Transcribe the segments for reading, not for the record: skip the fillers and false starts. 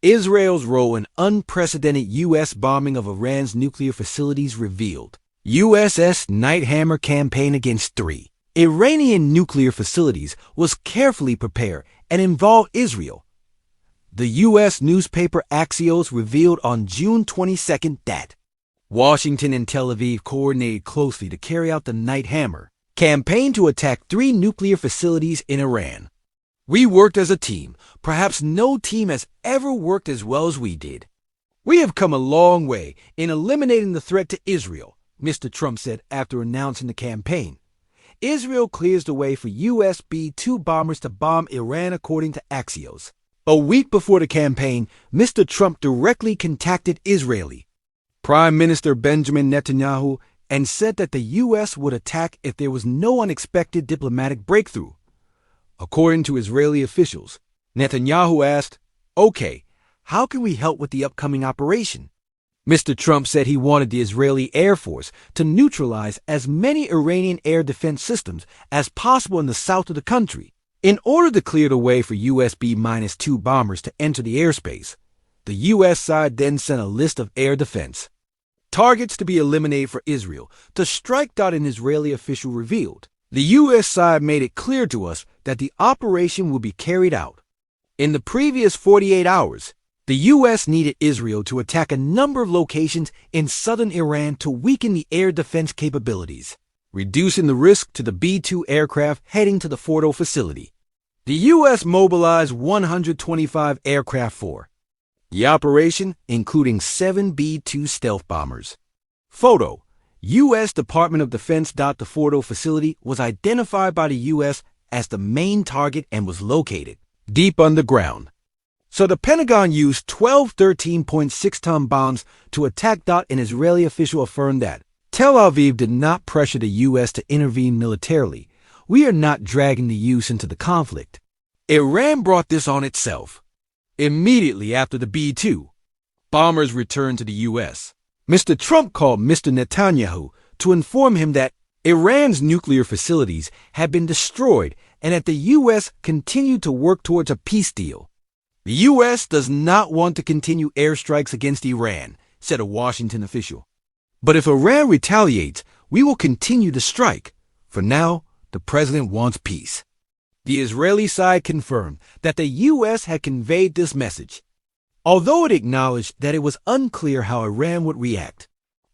Israel's role in unprecedented U.S. bombing of Iran's nuclear facilities revealed. USS Night Hammer campaign against 3 Iranian nuclear facilities was carefully prepared and involved Israel. The U.S. newspaper Axios revealed on June 22 that Washington and Tel Aviv coordinated closely to carry out the Night Hammer campaign to attack 3 nuclear facilities in Iran. "We worked as a team. Perhaps no team has ever worked as well as we did. We have come a long way in eliminating the threat to Israel," Mr. Trump said after announcing the campaign. Israel clears the way for U.S. B-2 bombers to bomb Iran, according to Axios. A week before the campaign, Mr. Trump directly contacted Israeli Prime Minister Benjamin Netanyahu and said that the U.S. would attack if there was no unexpected diplomatic breakthrough. According to Israeli officials, Netanyahu asked, "Okay, how can we help with the upcoming operation?" Mr. Trump said he wanted the Israeli Air Force to neutralize as many Iranian air defense systems as possible in the south of the country. In order to clear the way for U.S. B-2 bombers to enter the airspace, the U.S. side then sent a list of air defense targets to be eliminated for Israel to strike, an Israeli official revealed. The U.S. side made it clear to us that the operation will be carried out. In the previous 48 hours, the U.S. needed Israel to attack a number of locations in southern Iran to weaken the air defense capabilities, reducing the risk to the B-2 aircraft heading to the Fordo facility. The U.S. mobilized 125 aircraft for the operation, including 7 B-2 stealth bombers. Photo: U.S. Department of Defense. The Fordo facility was identified by the U.S. as the main target and was located deep underground. So the Pentagon used 12 13.6-ton bombs to attack. An Israeli official affirmed that Tel Aviv did not pressure the U.S. to intervene militarily. "We are not dragging the U.S. into the conflict. Iran brought this on itself." Immediately after the B-2 bombers returned to the U.S., Mr. Trump called Mr. Netanyahu to inform him that Iran's nuclear facilities had been destroyed and that the U.S. continued to work towards a peace deal. "The U.S. does not want to continue airstrikes against Iran," said a Washington official. "But if Iran retaliates, we will continue to strike. For now, the president wants peace." The Israeli side confirmed that the U.S. had conveyed this message, although it acknowledged that it was unclear how Iran would react.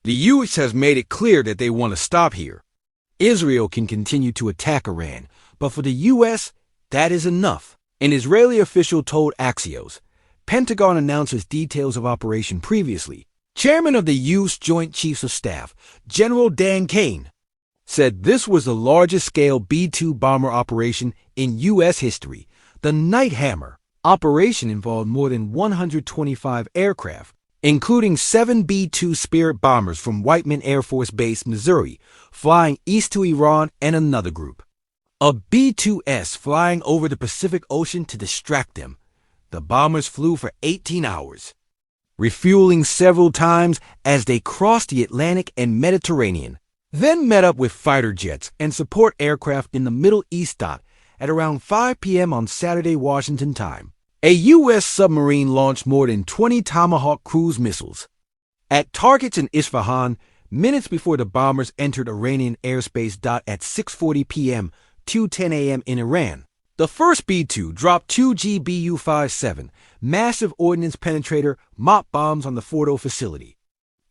The U.S. has made it clear that they want to stop here. Israel can continue to attack Iran, but for the U.S., that is enough, an Israeli official told Axios. Pentagon announced details of operation previously. Chairman of the U.S. Joint Chiefs of Staff, General Dan Kane, said this was the largest-scale B-2 bomber operation in U.S. history. The Night Hammer operation involved more than 125 aircraft, including 7 B-2 Spirit bombers from Whiteman Air Force Base, Missouri, flying east to Iran, and another group, a B-2S, flying over the Pacific Ocean to distract them. The bombers flew for 18 hours, refueling several times as they crossed the Atlantic and Mediterranean, then met up with fighter jets and support aircraft in the Middle East. At around 5 p.m. on Saturday, Washington time, a U.S. submarine launched more than 20 Tomahawk cruise missiles at targets in Isfahan minutes before the bombers entered Iranian airspace. At 6:40 p.m. 2:10 a.m. in Iran, the first B-2 dropped 2 GBU-57 massive ordnance penetrator MOP bombs on the Fordo facility.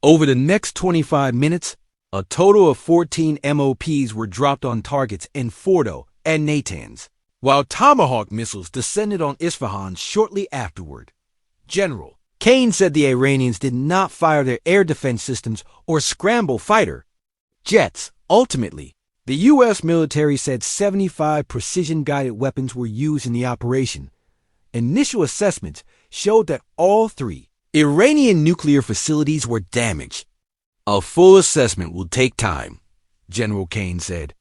Over the next 25 minutes, a total of 14 MOPs were dropped on targets in Fordo and Natanz, while Tomahawk missiles descended on Isfahan shortly afterward. General Kane said the Iranians did not fire their air defense systems or scramble fighter jets. Ultimately, the U.S. military said 75 precision-guided weapons were used in the operation. Initial assessments showed that all 3 Iranian nuclear facilities were damaged. "A full assessment will take time," General Kane said.